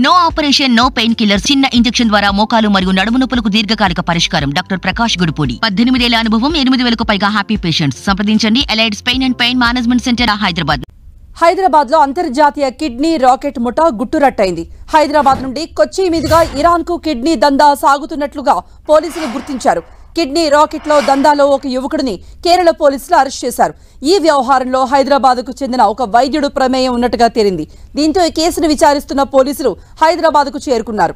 No operation no pain killer చిన్న injection ద్వారా మోకాలు మరియు నడుము నొప్పులకు దీర్ఘకాలిక పరిష్కారం. డాక్టర్ ప్రకాష్ గుడిపూడి. 18 ఏళ్ల అనుభవం, 8,000కు పైగా హ్యాపీ పేషెంట్స్. సంప్రదించండి. Allieds pain and pain management centre, Hyderabad. Hyderabad లో అంతర్జాతీయ కిడ్నీ రాకెట్ ముఠా గుట్టురట్టయింది. హైదరాబాద్ నుండి కొచ్చి మీదుగా ఇరాన్ కు కిడ్నీ దందా సాగుతున్నట్లుగా పోలీసులు గుర్తించారు. కిడ్నీ రాకెట్ లో దందాలో ఒక యువకుడిని కేరళ పోలీసులు అరెస్ట్ చేశారు. ఈ వ్యవహారంలో హైదరాబాద్ కు చెందిన ఒక వైద్యుడు ప్రమేయం ఉన్నట్టుగా తేలింది. దీంతో ఈ కేసును విచారిస్తున్న పోలీసులు హైదరాబాద్ కు చేరుకున్నారు.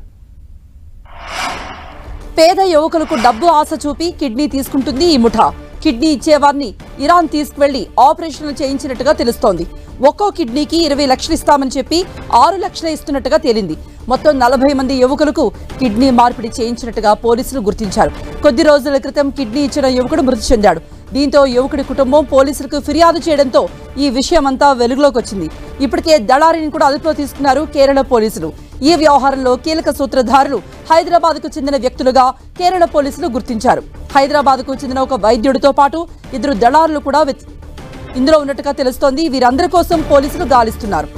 పేద యువకులకు డబ్బు ఆశ చూపి కిడ్నీ తీసుకుంటుంది ఈ ముఠా. కిడ్నీ ఇచ్చేవారిని ఇరాన్ తీసుకువెళ్లి ఆపరేషన్లు చేయించినట్టుగా తెలుస్తోంది. ఒక్కో కిడ్నీకి 20 లక్షలు ఇస్తామని చెప్పి 6 లక్షలు ఇస్తున్నట్టుగా తేలింది. మొత్తం 40 మంది యువకులకు కిడ్నీ మార్పిడి చేయించినట్టుగా పోలీసులు గుర్తించారు. కొద్ది రోజుల క్రితం కిడ్నీ ఇచ్చిన యువకుడు మృతి చెందాడు. దీంతో యువకుడి కుటుంబం పోలీసులకు ఫిర్యాదు చేయడంతో ఈ విషయమంతా వెలుగులోకి వచ్చింది. ఇప్పటికే దళారిని కూడా అదుపులో తీసుకున్నారు కేరళ పోలీసులు. ఈ వ్యవహారంలో కీలక సూత్రధారులు హైదరాబాద్ కు చెందిన వ్యక్తులుగా కేరళ పోలీసులు గుర్తించారు. హైదరాబాద్ కు చెందిన ఒక వైద్యుడితో పాటు 2 దళారులు కూడా ఇందులో ఉన్నట్టుగా తెలుస్తోంది. వీరందరి కోసం పోలీసులు గాలిస్తున్నారు.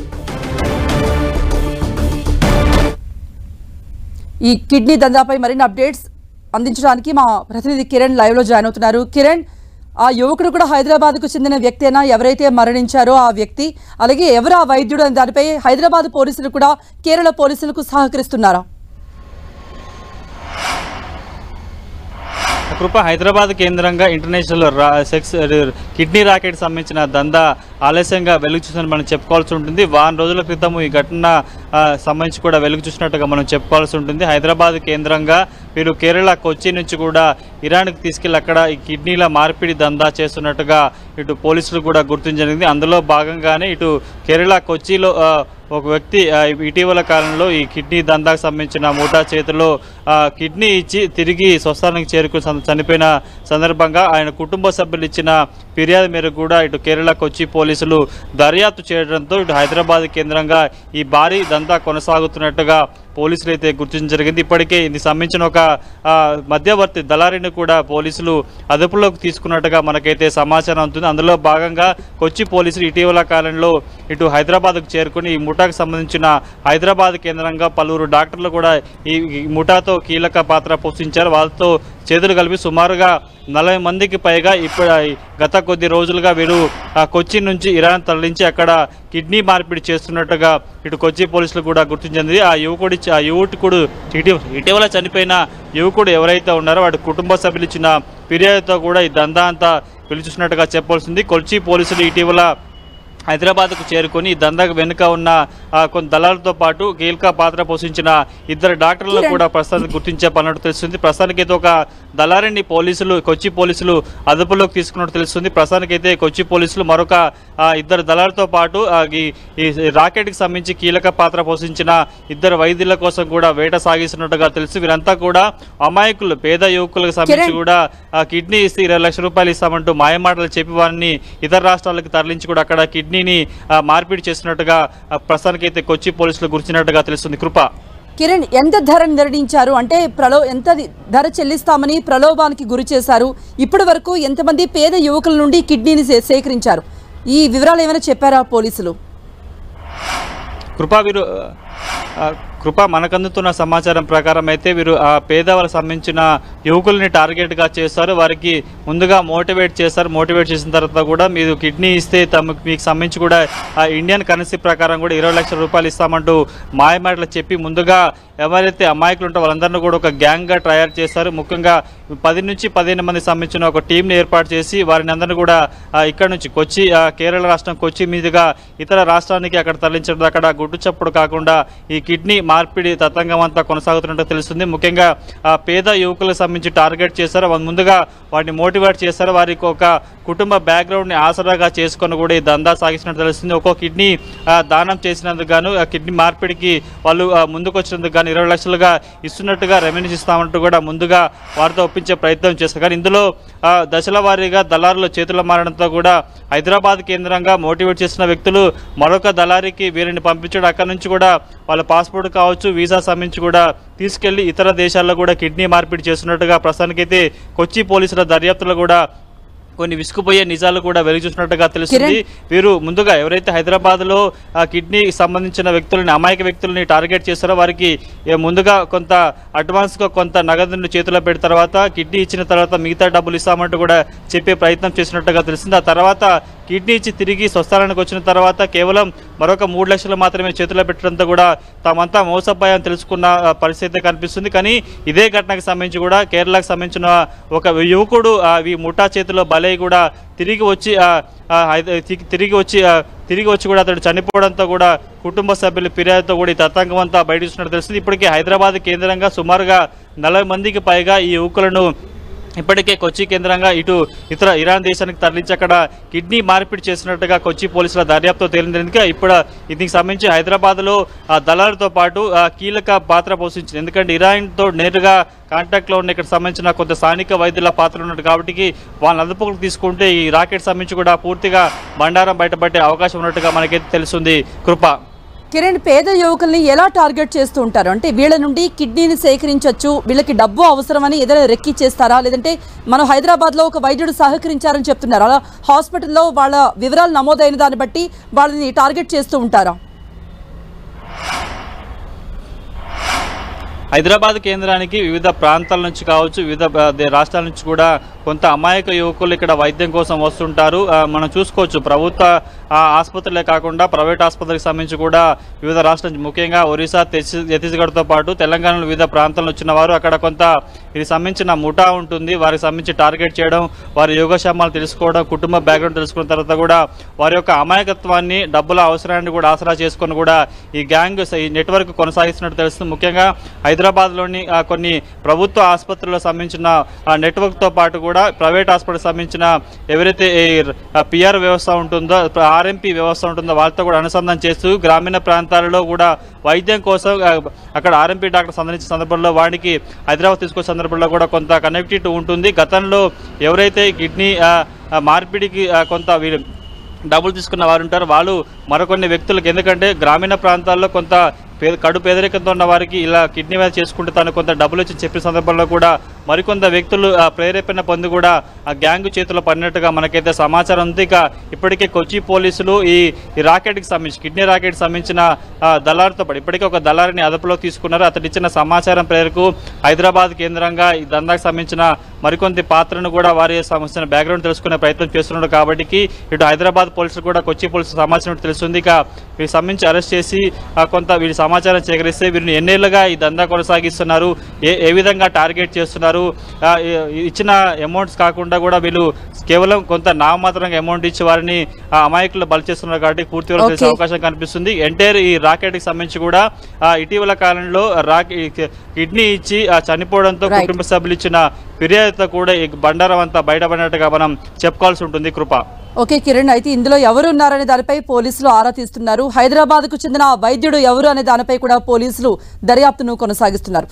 ఈ కిడ్నీ దందాపై మరిన్ని అప్డేట్స్ అందించడానికి మా ప్రతినిధి కిరణ్ లైవ్ లో జాయిన్ అవుతున్నారు. కిరణ్, ఆ యువకుడు కూడా హైదరాబాద్ కు చెందిన వ్యక్తేనా? ఎవరైతే మరణించారో ఆ వ్యక్తి, అలాగే ఎవరు ఆ వైద్యుడు అని దానిపై హైదరాబాద్ పోలీసులు కూడా కేరళ పోలీసులకు సహకరిస్తున్నారా? కృప, హైదరాబాద్ కేంద్రంగా ఇంటర్నేషనల్ కిడ్నీ రాకెట్ సంబంధించిన దందా ఆలస్యంగా వెలుగు చూసినట్టు మనం చెప్పుకోవాల్సి ఉంటుంది. వారం రోజుల క్రితం ఈ ఘటన సంబంధించి కూడా వెలుగు చూసినట్టుగా మనం చెప్పుకోవాల్సి ఉంటుంది. హైదరాబాద్ కేంద్రంగా వీరు కేరళ కొచ్చి నుంచి కూడా ఇరాన్కి తీసుకెళ్లి అక్కడ ఈ కిడ్నీల మార్పిడి దందా చేస్తున్నట్టుగా ఇటు పోలీసులు కూడా గుర్తించడం. అందులో భాగంగానే ఇటు కేరళ కొచ్చిలో ఒక వ్యక్తి ఇటీవల కాలంలో ఈ కిడ్నీ దందాకు సంబంధించిన ముఠా చేతిలో కిడ్నీ ఇచ్చి తిరిగి స్వస్థానానికి చేరుకుని చనిపోయిన సందర్భంగా ఆయన కుటుంబ సభ్యులు ఇచ్చిన ఫిర్యాదు మేరకు కూడా ఇటు కేరళ కొచ్చి పోలీసులు దర్యాప్తు చేయడంతో ఇటు హైదరాబాద్ కేంద్రంగా ఈ భారీ దందా కొనసాగుతున్నట్టుగా పోలీసులు అయితే గుర్తించడం జరిగింది. ఇప్పటికే ఇది సంబంధించిన ఒక మధ్యవర్తి దళారిని కూడా పోలీసులు అదుపులోకి తీసుకున్నట్టుగా మనకైతే సమాచారం ఉంటుంది. అందులో భాగంగా కొచ్చి పోలీసులు ఇటీవల కాలంలో ఇటు హైదరాబాద్కు చేరుకుని ఈ ముఠాకు సంబంధించిన హైదరాబాద్ కేంద్రంగా పలువురు డాక్టర్లు కూడా ఈ ముఠాతో కీలక పాత్ర పోషించారు. వాళ్ళతో చేతులు కలిపి సుమారుగా 40 మందికి పైగా ఇప్పుడు గత కొద్ది రోజులుగా వీరు కొచ్చి నుంచి ఇరాన్ తరలించి అక్కడ కిడ్నీ మార్పిడి చేస్తున్నట్టుగా ఇటు కొచ్చి పోలీసులు కూడా గుర్తించింది. ఆ యువకుడు ఇటీవల చనిపోయిన యువకుడు ఎవరైతే ఉన్నారో వాడి కుటుంబ సభ్యులు ఇచ్చిన ఫిర్యాదుతో కూడా ఈ దందా అంతా పిలిచినట్టుగా చెప్పాల్సింది. కొచ్చి పోలీసులు ఇటీవల హైదరాబాద్కు చేరుకొని ఈ దందాకు వెనుక ఉన్న కొన్ని దళాలతో పాటు కీలక పాత్ర పోషించిన 2 డాక్టర్లను కూడా ప్రస్తుతానికి గుర్తించే పన్నట్టు తెలుస్తుంది. ప్రస్తుతానికైతే ఒక దళారిని కొచ్చి పోలీసులు అదుపులోకి తీసుకున్నట్టు తెలుస్తుంది. ప్రస్తుతానికైతే కొచ్చి పోలీసులు మరొక 2 దళాలతో పాటు ఈ రాకెట్కి సంబంధించి కీలక పాత్ర పోషించిన 2 వైద్యుల కోసం కూడా వేట సాగిస్తున్నట్టుగా తెలుసు. వీరంతా కూడా అమాయకులు, పేద యువకులకు సంబంధించి కూడా కిడ్నీ ఇస్తే 20 లక్షల రూపాయలు ఇస్తామంటూ మాయమాటలు చెప్పి వారిని ఇతర రాష్ట్రాలకు తరలించి కూడా అక్కడ కిడ్నీని మార్పిడి చేస్తున్నట్టుగా ప్రస్తుతానికైతే కొచ్చి పోలీసులు గుర్తినట్టుగా తెలుస్తుంది. కృప, కిరణ్, ఎంత ధర నిర్ణయించారు? అంటే ఎంత ధర చెల్లిస్తామని ప్రలోభానికి గురి చేశారు? ఇప్పటి వరకు ఎంతమంది పేద యువకుల నుండి కిడ్నీని సేకరించారు? ఈ వివరాలు ఏమైనా చెప్పారా పోలీసులు? కృప, మనకందుతున్న సమాచారం ప్రకారం అయితే వీరు ఆ పేదవాళ్ళకి సంబంధించిన యువకుల్ని టార్గెట్గా చేస్తారు. వారికి ముందుగా మోటివేట్ చేస్తారు. మోటివేట్ చేసిన తర్వాత కూడా మీరు కిడ్నీ ఇస్తే మీకు సంబంధించి కూడా ఆ ఇండియన్ కరెన్సీ ప్రకారం కూడా 20 లక్షల రూపాయలు ఇస్తామంటూ మాయమాటలు చెప్పి ముందుగా ఎవరైతే అమాయకులు ఉంటారో వాళ్ళందరినీ కూడా ఒక గ్యాంగ్గా తయారు చేస్తారు. ముఖ్యంగా 10 నుంచి 15 మంది సంబంధించిన ఒక టీంని ఏర్పాటు చేసి వారిని అందరినీ కూడా ఇక్కడ నుంచి కొచ్చి కేరళ రాష్ట్రం కొచ్చి మీదుగా ఇతర రాష్ట్రానికి అక్కడ తరలించడం, అక్కడ గుట్టు చప్పుడు కాకుండా ఈ కిడ్నీ మార్పిడి తతంగం అంతా కొనసాగుతున్నట్టు తెలుస్తుంది. ముఖ్యంగా పేద యువకులకు సంబంధించి టార్గెట్ చేస్తారు. ముందుగా వాటిని మోటివేట్ చేస్తారు. వారికి ఒక కుటుంబ బ్యాక్గ్రౌండ్ని ఆసరాగా చేసుకొని కూడా ఈ దందా సాగిస్తున్నట్టు తెలుస్తుంది. ఒక్కో కిడ్నీ దానం చేసినందుకు గాను ఆ కిడ్నీ మార్పిడికి వాళ్ళు ముందుకు వచ్చినందుకు గాను 20 లక్షలుగా ఇస్తున్నట్టుగా రెవెన్యూ ఇస్తామంటూ కూడా ముందుగా వారితో ఒప్పించే ప్రయత్నం చేస్తారు. కానీ ఇందులో దశల వారీగా దళారులు చేతులు మారడంతో కూడా హైదరాబాద్ కేంద్రంగా మోటివేట్ చేసిన వ్యక్తులు మరొక దళారికి వీరిని పంపించడం, అక్కడి నుంచి కూడా వాళ్ళ పాస్పోర్ట్ కావచ్చు, వీసా సంబంధించి కూడా తీసుకెళ్లి ఇతర దేశాల్లో కూడా కిడ్నీ మార్పిడి చేస్తున్నట్టుగా ప్రస్తుతానికైతే కొచ్చి పోలీసుల దర్యాప్తులో కూడా కొన్ని విసుకుపోయే నిజాలు కూడా వెలుగు చూసినట్టుగా తెలుస్తుంది. వీరు ముందుగా ఎవరైతే హైదరాబాద్లో కిడ్నీ సంబంధించిన వ్యక్తులని, అమాయక వ్యక్తులని టార్గెట్ చేస్తారో వారికి ముందుగా కొంత అడ్వాన్స్గా కొంత నగదును చేతిలో పెట్టిన తర్వాత కిడ్నీ ఇచ్చిన తర్వాత మిగతా డబ్బులు ఇస్తామంటూ కూడా చెప్పే ప్రయత్నం చేసినట్టుగా తెలిసింది. ఆ తర్వాత కిడ్నీ ఇచ్చి తిరిగి స్వస్థలానికి వచ్చిన తర్వాత కేవలం మరొక 3 లక్షలు మాత్రమే చేతిలో పెట్టడంతో కూడా తామంతా మోసపోయామని తెలుసుకున్న పరిస్థితి కనిపిస్తుంది. కానీ ఇదే ఘటనకు సంబంధించి కూడా కేరళకు సంబంధించిన ఒక యువకుడు ఈ ముఠా చేతిలో బలై కూడా తిరిగి వచ్చి కూడా అతడు చనిపోవడంతో కూడా కుటుంబ సభ్యుల ఫిర్యాదుతో కూడా ఈ తతంగం అంతా బయట చూసినట్టు తెలుస్తుంది. ఇప్పటికే హైదరాబాద్ కేంద్రంగా సుమారుగా 40 మందికి పైగా ఈ యువకులను ఇప్పటికే కొచ్చి కేంద్రంగా ఇతర ఇరాన్ దేశానికి తరలించి అక్కడ కిడ్నీ మార్పిడి చేసినట్టుగా కొచ్చి పోలీసుల దర్యాప్తుతో తేలింది. ఇప్పుడు దీనికి సంబంధించి హైదరాబాద్లో దళారుతో పాటు కీలక పాత్ర పోషించింది. ఎందుకంటే ఇరాన్తో నేరుగా కాంటాక్ట్లో ఉన్న ఇక్కడ సంబంధించిన కొంత స్థానిక వైద్యుల పాత్ర ఉన్నట్టు కాబట్టి వాళ్ళని అదుపులోకి తీసుకుంటే ఈ రాకెట్ సంబంధించి కూడా పూర్తిగా బండారం బయటపడే అవకాశం ఉన్నట్టుగా మనకైతే తెలుస్తుంది. కృప, కిరణ్, పేద యువకుల్ని ఎలా టార్గెట్ చేస్తూ ఉంటారు? అంటే వీళ్ళ నుండి కిడ్నీని సేకరించవచ్చు, వీళ్ళకి డబ్బు అవసరమని ఏదైనా రెక్కి చేస్తారా, లేదంటే మనం హైదరాబాద్లో ఒక వైద్యుడు సహకరించారని చెప్తున్నారు, అలా హాస్పిటల్లో వాళ్ళ వివరాలు నమోదైన దాన్ని బట్టి వాళ్ళని టార్గెట్ చేస్తూ ఉంటారా? హైదరాబాద్ కేంద్రానికి వివిధ ప్రాంతాల నుంచి కావచ్చు, వివిధ రాష్ట్రాల నుంచి కూడా కొంత అమాయక యువకులు ఇక్కడ వైద్యం కోసం వస్తుంటారు. మనం చూసుకోవచ్చు ప్రభుత్వ ఆసుపత్రులే కాకుండా ప్రైవేట్ ఆసుపత్రికి సంబంధించి కూడా వివిధ రాష్ట్రాల, ముఖ్యంగా ఒరిస్సా, ఛత్తీస్గఢ్తో పాటు తెలంగాణలో వివిధ ప్రాంతాల వచ్చిన వారు అక్కడ కొంత ఇది సంబంధించిన ముఠా ఉంటుంది. వారికి సంబంధించి టార్గెట్ చేయడం, వారి యోగక్షేమాలు తెలుసుకోవడం, కుటుంబ బ్యాక్గ్రౌండ్ తెలుసుకున్న తర్వాత కూడా వారి యొక్క అమాయకత్వాన్ని, డబ్బుల అవసరాన్ని కూడా ఆసరా చేసుకొని కూడా ఈ గ్యాంగ్ ఈ నెట్వర్క్ కొనసాగిస్తున్నట్టు తెలుస్తుంది. ముఖ్యంగా హైదరాబాద్లోని కొన్ని ప్రభుత్వ ఆసుపత్రులకు సంబంధించిన నెట్వర్క్తో పాటు కూడా ప్రైవేట్ హాస్పిటల్కి సంబంధించిన ఎవరైతే పిఆర్ వ్యవస్థ ఉంటుందో, ఆర్ఎంపీ వ్యవస్థ ఉంటుందో వాళ్ళతో కూడా అనుసంధానం చేస్తూ గ్రామీణ ప్రాంతాలలో కూడా వైద్యం కోసం అక్కడ ఆర్ఎంపీ డాక్టర్ సందర్శించిన సందర్భంలో వాడికి హైదరాబాద్ తీసుకొచ్చే సందర్భంలో కూడా కొంత కనెక్టివిటీ ఉంటుంది. గతంలో ఎవరైతే కిడ్నీ మార్పిడికి కొంత డబ్బులు తీసుకున్న వారు ఉంటారు, వాళ్ళు మరికొన్ని వ్యక్తులకు, ఎందుకంటే గ్రామీణ ప్రాంతాల్లో కొంత కడు పేదరికంతో ఉన్న వారికి ఇలా కిడ్నీ మీద చేసుకుంటే తను కొంత డబ్బులు వచ్చి చెప్పిన సందర్భంలో కూడా మరికొంత వ్యక్తులు ప్రేరేపణ పొంది కూడా ఆ గ్యాంగ్ చేతిలో పడినట్టుగా మనకైతే సమాచారం ఉంది. ఇక ఇప్పటికే కొచ్చి పోలీసులు ఈ రాకెట్కి సంబంధించి కిడ్నీ రాకెట్కి సంబంధించిన దళారుతో పాటు ఇప్పటికే ఒక దళారిని అదుపులోకి తీసుకున్నారు. అతడు ఇచ్చిన సమాచారం మేరకు హైదరాబాద్ కేంద్రంగా ఈ దందాకు సంబంధించిన మరికొంత పాత్రను కూడా వారి సంబంధించిన బ్యాక్గ్రౌండ్ తెలుసుకునే ప్రయత్నం చేస్తున్నారు. కాబట్టి ఇటు హైదరాబాద్ పోలీసులు కూడా కొచ్చి పోలీసులు సమాచారం తెలుస్తుంది. ఇక వీరికి సంబంధించి అరెస్ట్ చేసి కొంత వీరి సమాచారం సేకరిస్తే వీరిని ఎన్నేళ్లుగా ఈ దందా కొనసాగిస్తున్నారు, ఏ విధంగా టార్గెట్ చేస్తున్నారు, ఇచ్చిన అమౌంట్స్ కాకుండా కూడా వీళ్ళు కేవలం కొంత నామమాత్రంగా అమౌంట్ ఇచ్చి వారిని అమాయకులు బలి చేస్తున్నారు. కాబట్టి పూర్తిగా తెలిసే అవకాశం కనిపిస్తుంది. ఎంటైర్ ఈ రాకెట్కి సంబంధించి కూడా ఇటీవల కాలంలో కిడ్నీ ఇచ్చి చనిపోవడంతో కుటుంబ సభ్యులు ఇచ్చిన ఫిర్యాదుతో కూడా ఈ బండారం అంతా బయటపడినట్టుగా మనం చెప్పుకోవాల్సి ఉంటుంది. కృప, ఓకే కిరణ్, అయితే ఇందులో ఎవరు ఉన్నారనే దానిపై పోలీసులు ఆరా తీస్తున్నారు. హైదరాబాద్కు చెందిన వైద్యుడు ఎవరు అనే దానిపై కూడా పోలీసులు దర్యాప్తును కొనసాగిస్తున్నారు.